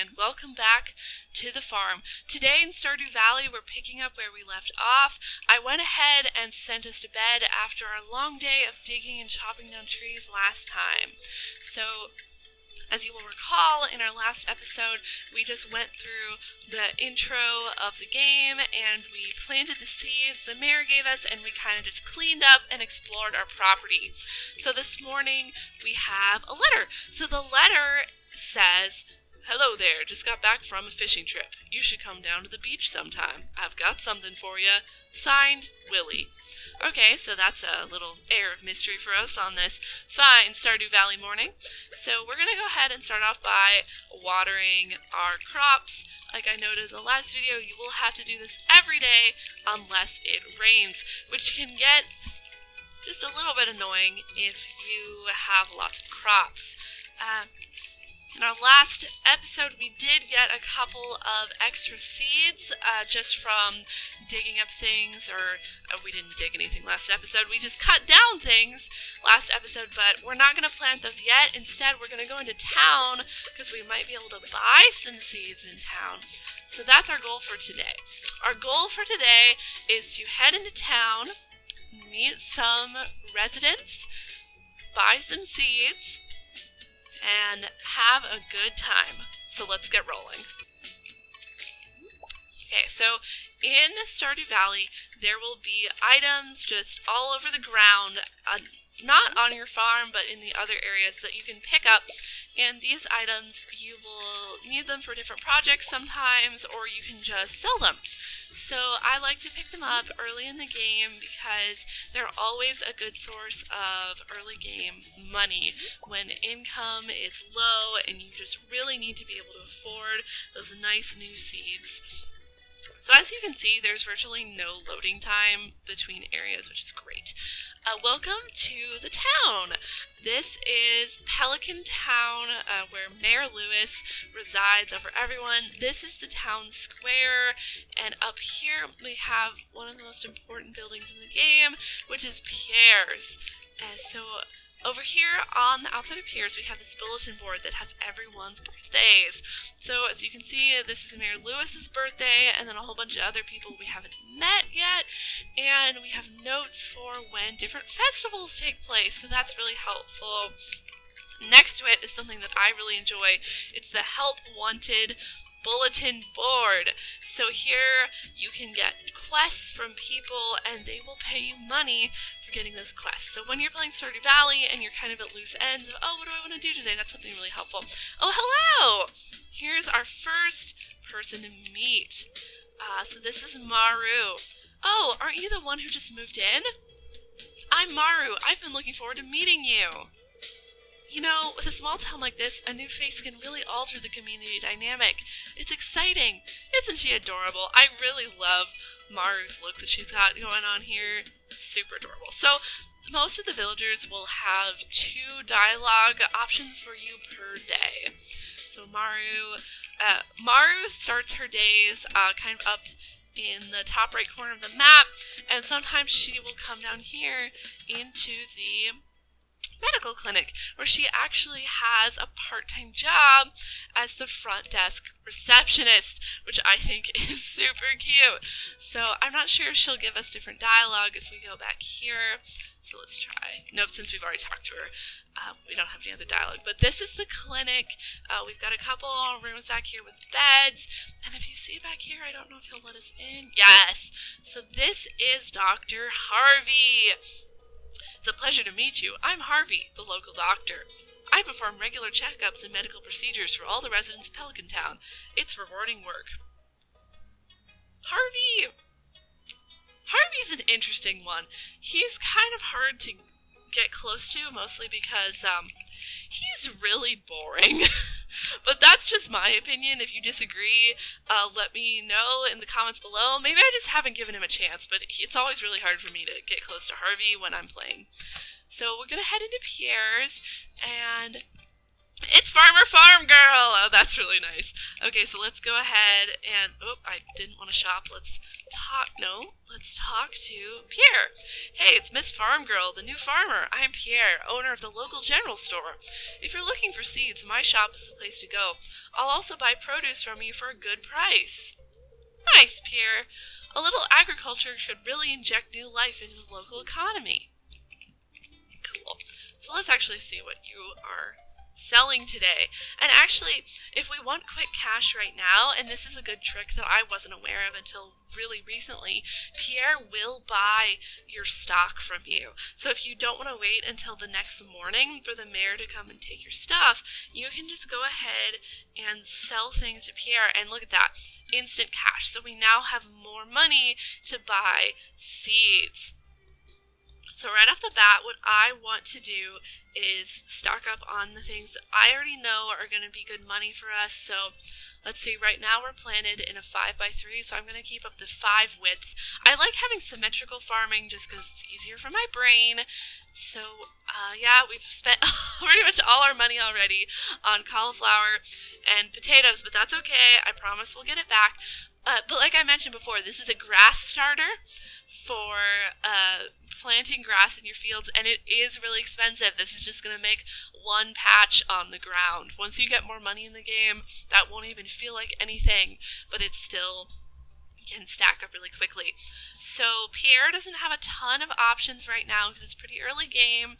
and welcome back to the farm. Today in Stardew Valley, we're picking up where we left off. I went ahead and sent us to bed after our long day of digging and chopping down trees last time. So, as you will recall, in our last episode, we just went through the intro of the game, and we planted the seeds the mayor gave us, and we kind of just cleaned up and explored our property. So this morning, we have a letter. So the letter says, "Hello there, just got back from a fishing trip. You should come down to the beach sometime. I've got something for you. Signed, Willie." Okay, so that's a little air of mystery for us on this fine Stardew Valley morning. So we're going to go ahead and start off by watering our crops. Like I noted in the last video, you will have to do this every day unless it rains, which can get just a little bit annoying if you have lots of crops. In our last episode, we did get a couple of extra seeds just from digging up things, or we didn't dig anything last episode. We just cut down things last episode, but we're not going to plant those yet. Instead, we're going to go into town because we might be able to buy some seeds in town. So that's our goal for today. Our goal for today is to head into town, meet some residents, buy some seeds, and have a good time. So let's get rolling. Okay, so in Stardew Valley, there will be items just all over the ground, not on your farm, but in the other areas that you can pick up. And these items, you will need them for different projects sometimes, or you can just sell them. So I like to pick them up early in the game because they're always a good source of early game money when income is low and you just really need to be able to afford those nice new seeds. So as you can see, there's virtually no loading time between areas, which is great. Welcome to the town. This is Pelican Town, where Mayor Lewis resides over everyone. This is the town square, and up here we have one of the most important buildings in the game, which is Pierre's. So over here on the outside of Pierre's, we have this bulletin board that has everyone's birthdays. So as you can see, this is Mayor Lewis's birthday, and then a whole bunch of other people we haven't met yet, and we have notes for when different festivals take place, so that's really helpful. Next to it is something that I really enjoy. It's the Help Wanted bulletin board. So here you can get quests from people, and they will pay you money for getting those quests. So when you're playing Stardew Valley and you're kind of at loose ends of, oh, what do I want to do today? That's something really helpful. Oh, hello! Here's our first person to meet. So this is Maru. Oh, aren't you the one who just moved in? I'm Maru. I've been looking forward to meeting you. You know, with a small town like this, a new face can really alter the community dynamic. It's exciting. Isn't she adorable? I really love Maru's look that she's got going on here. It's super adorable. So, most of the villagers will have 2 dialogue options for you per day. So Maru starts her days kind of up in the top right corner of the map, and sometimes she will come down here into the medical clinic, where she actually has a part-time job as the front desk receptionist, which I think is super cute. So I'm not sure if she'll give us different dialogue if we go back here. So let's try. Nope, since we've already talked to her, we don't have any other dialogue. But this is the clinic. We've got a couple rooms back here with beds. And if you see back here, I don't know if he'll let us in. Yes! So this is Dr. Harvey. It's a pleasure to meet you. I'm Harvey, the local doctor. I perform regular checkups and medical procedures for all the residents of Pelican Town. It's rewarding work. Harvey's an interesting one. He's kind of hard to get close to, mostly because he's really boring. But that's just my opinion. If you disagree, let me know in the comments below. Maybe I just haven't given him a chance, but it's always really hard for me to get close to Harvey when I'm playing. So we're going to head into Pierre's, and It's Farm Girl! Oh, that's really nice. Okay, so let's go ahead and... Oh, I didn't want to shop. Let's talk to Pierre. Hey, it's Miss Farm Girl, the new farmer. I'm Pierre, owner of the local general store. If you're looking for seeds, my shop is the place to go. I'll also buy produce from you for a good price. Nice, Pierre. A little agriculture could really inject new life into the local economy. Cool. So let's actually see what you are selling today. And actually, if we want quick cash right now, and this is a good trick that I wasn't aware of until really recently, Pierre will buy your stock from you. So if you don't want to wait until the next morning for the mayor to come and take your stuff, you can just go ahead and sell things to Pierre, and look at that, instant cash. So we now have more money to buy seeds. So right off the bat, what I want to do is stock up on the things that I already know are going to be good money for us. So let's see, right now we're planted in a 5x3, so I'm going to keep up the 5 width. I like having symmetrical farming just because it's easier for my brain. So yeah, we've spent pretty much all our money already on cauliflower and potatoes, but that's okay. I promise we'll get it back. But like I mentioned before, this is a grass starter for planting grass in your fields, and it is really expensive. This is just going to make one patch on the ground. Once you get more money in the game, that won't even feel like anything, but it still can stack up really quickly. So Pierre doesn't have a ton of options right now because it's pretty early game.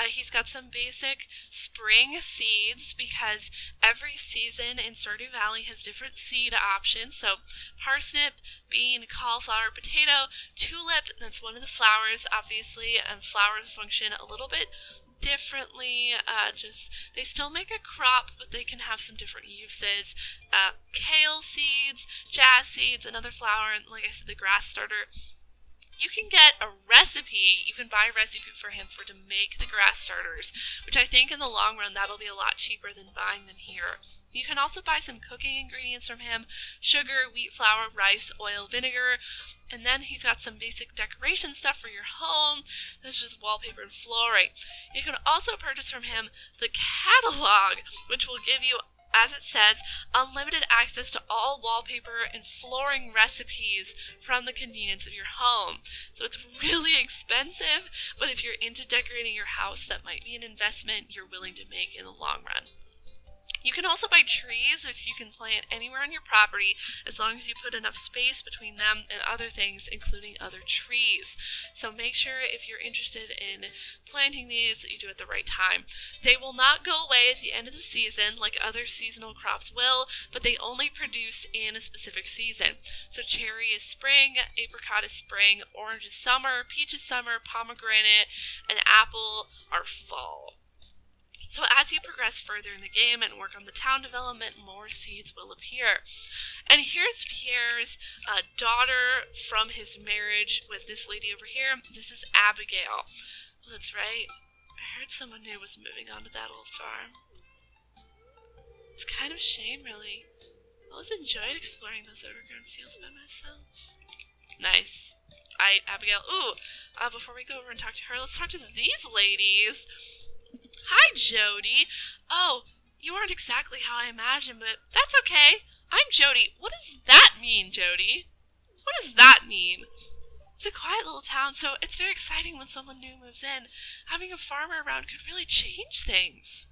He's got some basic spring seeds because every season in Stardew Valley has different seed options. So parsnip, bean, cauliflower, potato, tulip, that's one of the flowers, obviously, and flowers function a little bit differently. They still make a crop, but they can have some different uses. Kale seeds, jazz seeds, another flower, and like I said, the grass starter. You can get a recipe. You can buy a recipe for him to make the grass starters, which I think in the long run that'll be a lot cheaper than buying them here. You can also buy some cooking ingredients from him: sugar, wheat flour, rice, oil, vinegar, and then he's got some basic decoration stuff for your home. That's just wallpaper and flooring. You can also purchase from him the catalog, which will give you, as it says, unlimited access to all wallpaper and flooring recipes from the convenience of your home. So it's really expensive, but if you're into decorating your house, that might be an investment you're willing to make in the long run. You can also buy trees, which you can plant anywhere on your property as long as you put enough space between them and other things, including other trees. So make sure if you're interested in planting these that you do it at the right time. They will not go away at the end of the season like other seasonal crops will, but they only produce in a specific season. So cherry is spring, apricot is spring, orange is summer, peach is summer, pomegranate, and apple are fall. So as you progress further in the game and work on the town development, more seeds will appear. And here's Pierre's daughter from his marriage with this lady over here. This is Abigail. Well, that's right. I heard someone new was moving on to that old farm. It's kind of a shame, really. I always enjoyed exploring those overgrown fields by myself. Nice. Abigail. Ooh, before we go over and talk to her, let's talk to these ladies. Hi, Jody. Oh, you aren't exactly how I imagined, but that's okay. I'm Jody. What does that mean, Jody? What does that mean? It's a quiet little town, so it's very exciting when someone new moves in. Having a farmer around could really change things.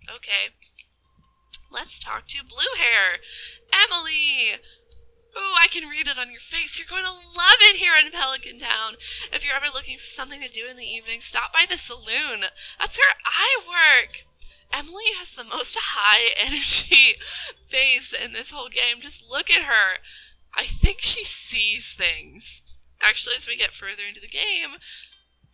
Okay. Let's talk to Blue Hair. Emily! Ooh, I can read it on your face. You're going to love it here in Pelican Town. If you're ever looking for something to do in the evening, stop by the saloon. That's where I work. Emily has the most high energy face in this whole game. Just look at her. I think she sees things. Actually, as we get further into the game,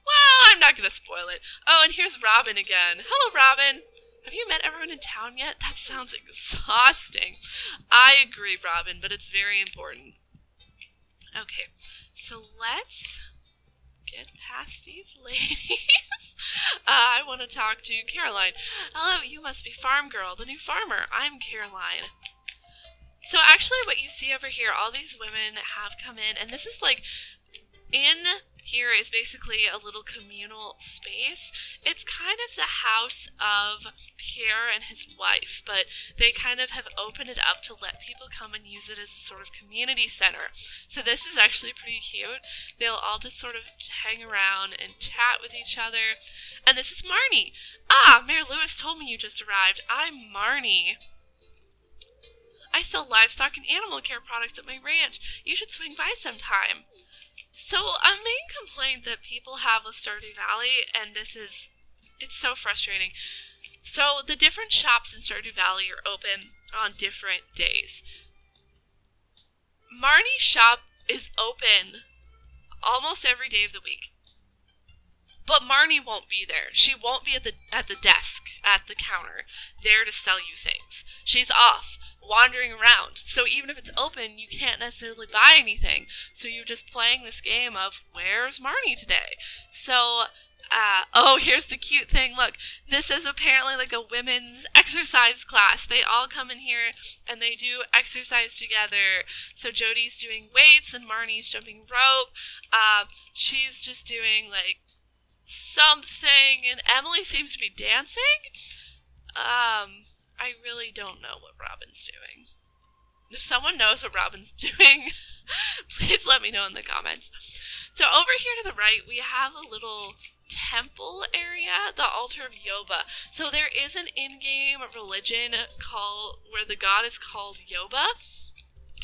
well, I'm not going to spoil it. Oh, and here's Robin again. Hello, Robin. Have you met everyone in town yet? That sounds exhausting. I agree, Robin, but it's very important. Okay, so let's get past these ladies. I want to talk to Caroline. Hello, you must be Farm Girl, the new farmer. I'm Caroline. So actually what you see over here, all these women have come in, and this is like in here is basically a little communal space. It's kind of the house of Pierre and his wife, but they kind of have opened it up to let people come and use it as a sort of community center. So this is actually pretty cute. They'll all just sort of hang around and chat with each other. And this is Marnie. Ah, Mayor Lewis told me you just arrived. I'm Marnie. I sell livestock and animal care products at my ranch. You should swing by sometime. So a main complaint that people have with Stardew Valley, and it's so frustrating. So the different shops in Stardew Valley are open on different days. Marnie's shop is open almost every day of the week. But Marnie won't be there. She won't be at the desk, at the counter, there to sell you things. She's off, wandering around. So even if it's open, you can't necessarily buy anything. So you're just playing this game of, where's Marnie today? So, oh, here's the cute thing. Look, this is apparently like a women's exercise class. They all come in here and they do exercise together. So Jody's doing weights and Marnie's jumping rope. She's just doing like something, and Emily seems to be dancing. I really don't know what Robin's doing. If someone knows what Robin's doing, please let me know in the comments. So over here to the right, we have a little temple area, the altar of Yoba. So there is an in-game religion where the god is called Yoba.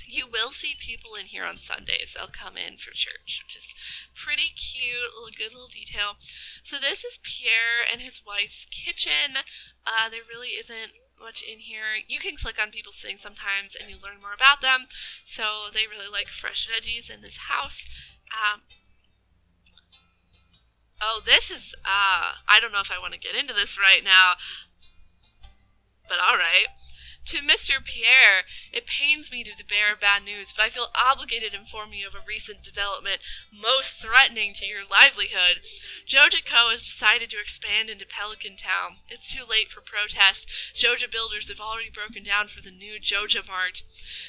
You will see people in here on Sundays. They'll come in for church, which is pretty cute, good little detail. So this is Pierre and his wife's kitchen. There really isn't much in here. You can click on people's things sometimes and you learn more about them. So they really like fresh veggies in this house. Oh, this is, I don't know if I want to get into this right now, but alright. To Mr. Pierre, it pains me to bear bad news, but I feel obligated to inform you of a recent development most threatening to your livelihood. Joja Co. has decided to expand into Pelican Town. It's too late for protest. Joja builders have already broken down for the new Joja Mart.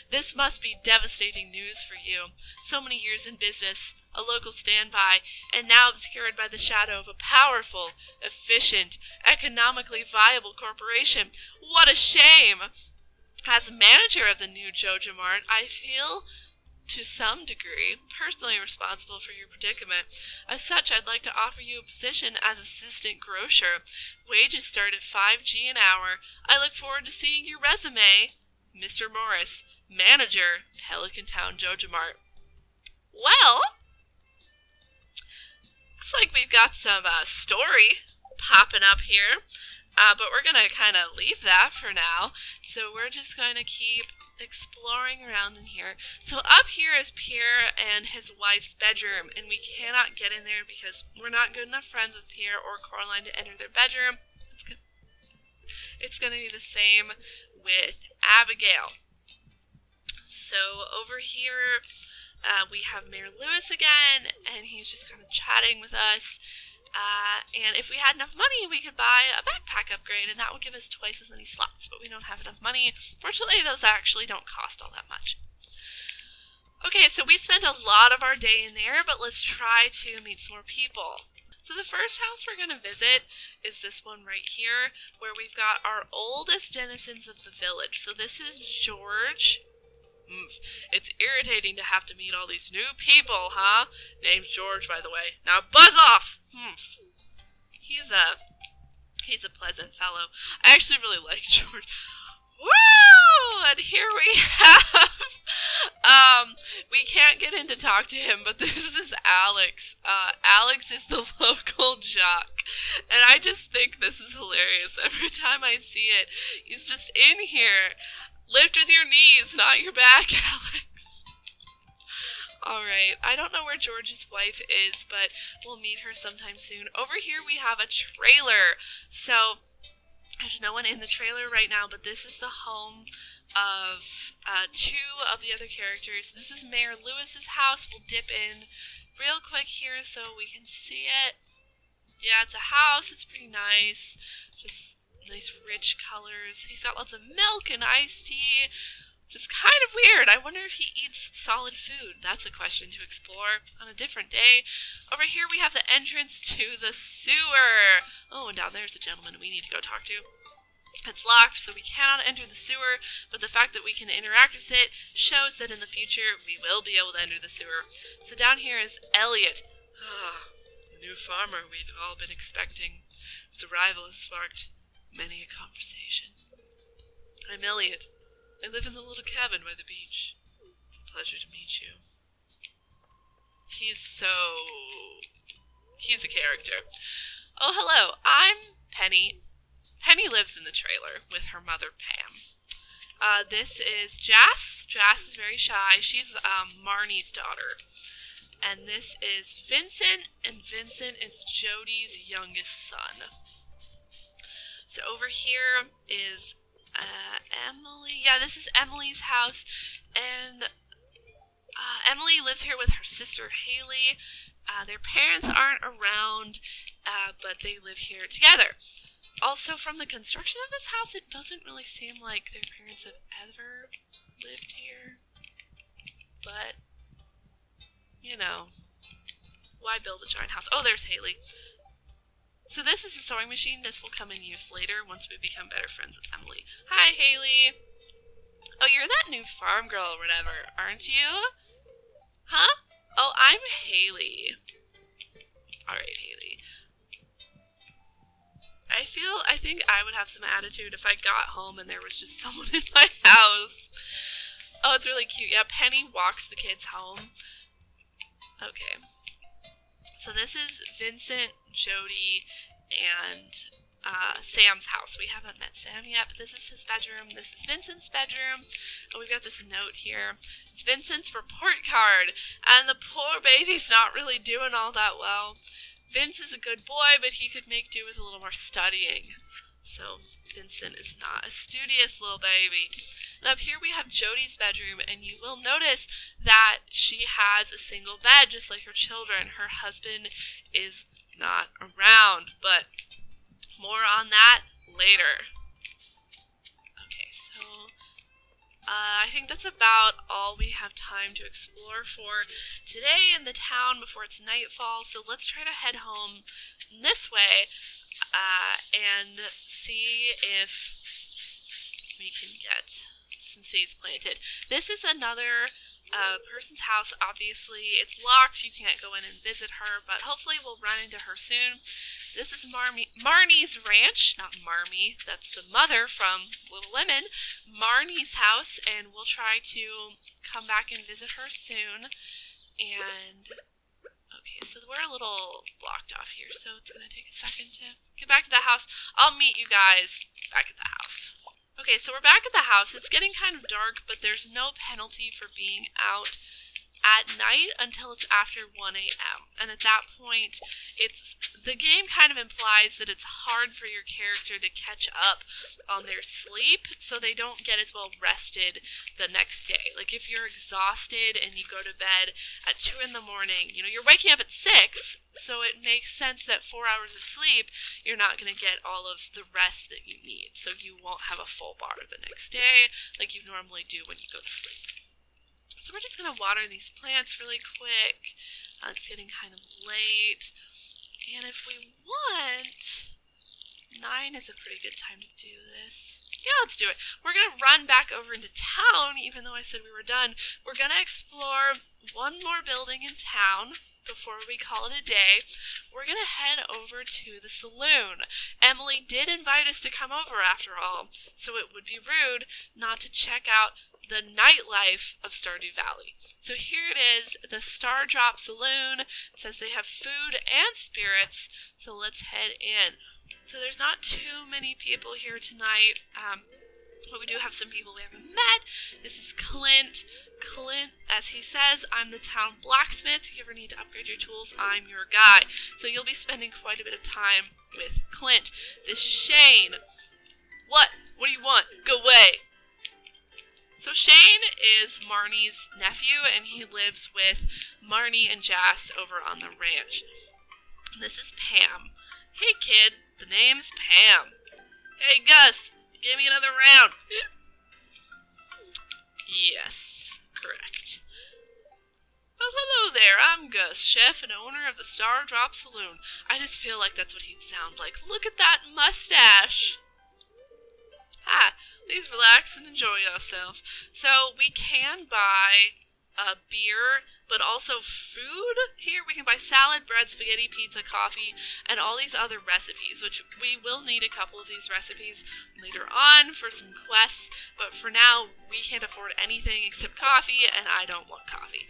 This must be devastating news for you. So many years in business, a local standby, and now obscured by the shadow of a powerful, efficient, economically viable corporation. What a shame! As manager of the new Joja Mart, I feel, to some degree, personally responsible for your predicament. As such, I'd like to offer you a position as assistant grocer. Wages start at $5 an hour. I look forward to seeing your resume. Mr. Morris, manager, Pelican Town Joja Mart. Well, looks like we've got some story popping up here. But we're going to kind of leave that for now. So we're just going to keep exploring around in here. So up here is Pierre and his wife's bedroom. And we cannot get in there because we're not good enough friends with Pierre or Coraline to enter their bedroom. It's going to be the same with Abigail. So over here we have Mayor Lewis again. And he's just kind of chatting with us. And if we had enough money, we could buy a backpack upgrade, and that would give us twice as many slots, but we don't have enough money. Fortunately, those actually don't cost all that much. Okay, so we spent a lot of our day in there, but let's try to meet some more people. So the first house we're going to visit is this one right here, where we've got our oldest denizens of the village. So this is George. It's irritating to have to meet all these new people, huh? Name's George, by the way. Now buzz off! He's a pleasant fellow. I actually really like George. Woo! And here we have, we can't get in to talk to him, but this is Alex. Alex is the local jock. And I just think this is hilarious. Every time I see it, he's just in here. Lift with your knees, not your back, Alex. Alright, I don't know where George's wife is, but we'll meet her sometime soon. Over here we have a trailer. So, there's no one in the trailer right now, but this is the home of two of the other characters. This is Mayor Lewis's house. We'll dip in real quick here so we can see it. Yeah, it's a house. It's pretty nice. Just nice rich colors. He's got lots of milk and iced tea. Just kind of weird. I wonder if he eats solid food. That's a question to explore on a different day. Over here we have the entrance to the sewer. Oh, and down there's a gentleman we need to go talk to. It's locked, so we cannot enter the sewer, but the fact that we can interact with it shows that in the future we will be able to enter the sewer. So down here is Elliot. The new farmer we've all been expecting, whose arrival has sparked many a conversation. I'm Elliot. I live in the little cabin by the beach. Pleasure to meet you. He's a character. Oh, hello. I'm Penny. Penny lives in the trailer with her mother, Pam. This is Jas. Jas is very shy. She's Marnie's daughter. And this is Vincent, and Vincent is Jody's youngest son. So over here is Emily. Yeah, this is Emily's house, and Emily lives here with her sister Haley. Their parents aren't around, but they live here together. Also, from the construction of this house, it doesn't really seem like their parents have ever lived here. But, you know, why build a giant house? Oh, there's Haley. So this is a sewing machine. This will come in use later once we become better friends with Emily. Hi, Haley. Oh, you're that new farm girl or whatever, aren't you? Huh? Oh, I'm Haley. Alright, Haley. I think I would have some attitude if I got home and there was just someone in my house. Oh, it's really cute. Yeah, Penny walks the kids home. Okay. So this is Vincent, Jody, and Sam's house. We haven't met Sam yet, but this is his bedroom. This is Vincent's bedroom. And we've got this note here. It's Vincent's report card. And the poor baby's not really doing all that well. Vince is a good boy, but he could make do with a little more studying. So Vincent is not a studious little baby. And up here we have Jody's bedroom, and you will notice that she has a single bed, just like her children. Her husband is not around, but more on that later. Okay, so I think that's about all we have time to explore for today in the town before it's nightfall. So let's try to head home this way and see if we can get some seeds planted. This is another person's house. Obviously, it's locked. You can't go in and visit her, but hopefully we'll run into her soon. This is Marnie's ranch, not Marmee. That's the mother from Little Women. Marnie's house, and we'll try to come back and visit her soon. And okay, so we're a little blocked off here, so it's gonna take a second to get back to the house. I'll meet you guys back at the house. Okay, so we're back at the house. It's getting kind of dark, but there's no penalty for being out at night until it's after 1 a.m. And at that point, the game kind of implies that it's hard for your character to catch up on their sleep, so they don't get as well rested the next day. Like if you're exhausted and you go to bed at 2 in the morning, you're waking up at 6, so it makes sense that 4 hours of sleep, you're not going to get all of the rest that you need. So you won't have a full bar the next day like you normally do when you go to sleep. So we're just going to water these plants really quick. It's getting kind of late. And if we want, 9 is a pretty good time to do this. Yeah, let's do it. We're going to run back over into town, even though I said we were done. We're going to explore one more building in town before we call it a day. We're going to head over to the saloon. Emily did invite us to come over after all, so it would be rude not to check out the nightlife of Stardew Valley. So here it is, the Star Drop Saloon. It says they have food and spirits, so let's head in. So there's not too many people here tonight, but we do have some people we haven't met. This is Clint. Clint, as he says, I'm the town blacksmith. If you ever need to upgrade your tools, I'm your guy. So you'll be spending quite a bit of time with Clint. This is Shane. What? What do you want? Go away. So Shane is Marnie's nephew, and he lives with Marnie and Jas over on the ranch. This is Pam. Hey kid, the name's Pam. Hey Gus, give me another round. Yes, correct. Well, hello there, I'm Gus, chef and owner of the Star Drop Saloon. I just feel like that's what he'd sound like. Look at that mustache! Hi, please relax and enjoy yourself. So, we can buy beer, but also food. Here we can buy salad, bread, spaghetti, pizza, coffee, and all these other recipes, which we will need a couple of these recipes later on for some quests, but for now, we can't afford anything except coffee, and I don't want coffee.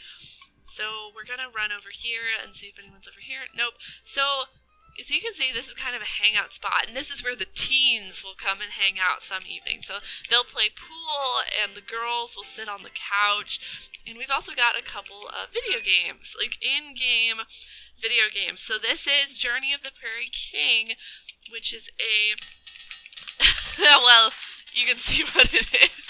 So we're gonna run over here and see if anyone's over here. Nope. So, as you can see, this is kind of a hangout spot, and this is where the teens will come and hang out some evenings. So they'll play pool, and the girls will sit on the couch. And we've also got a couple of video games, like in-game video games. So this is Journey of the Prairie King, which is a... well, you can see what it is.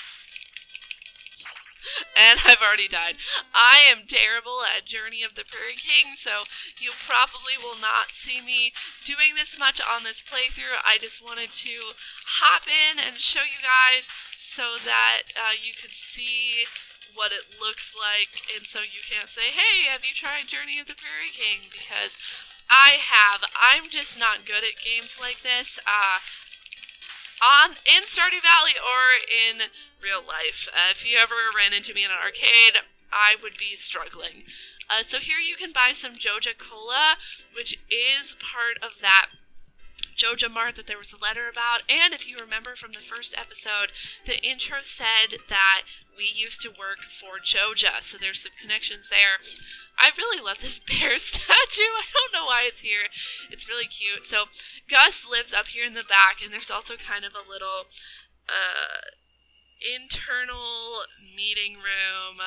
And I've already died. I am terrible at Journey of the Prairie King, so you probably will not see me doing this much on this playthrough. I just wanted to hop in and show you guys so that you could see what it looks like, and so you can't say, hey, have you tried Journey of the Prairie King? Because I have. I'm just not good at games like this. In Stardew Valley or in real life. If you ever ran into me in an arcade, I would be struggling. So here you can buy some Joja Cola, which is part of that Joja Mart that there was a letter about. And if you remember from the first episode, the intro said that we used to work for Joja, so there's some connections there. I really love this bear statue. I don't know why it's here. It's really cute. So Gus lives up here in the back, and there's also kind of a little internal meeting room.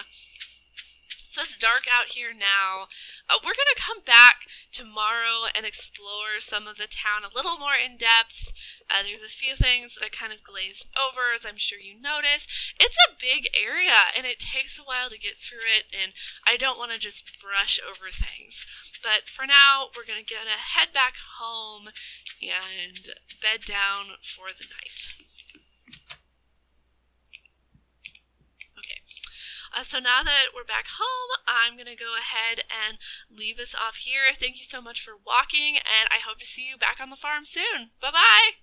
So it's dark out here now. We're going to come back tomorrow and explore some of the town a little more in depth. There's a few things that I kind of glazed over, as I'm sure you noticed. It's a big area, and it takes a while to get through it, and I don't want to just brush over things. But for now, we're going to head back home and bed down for the night. Okay. So now that we're back home, I'm going to go ahead and leave us off here. Thank you so much for walking, and I hope to see you back on the farm soon. Bye-bye!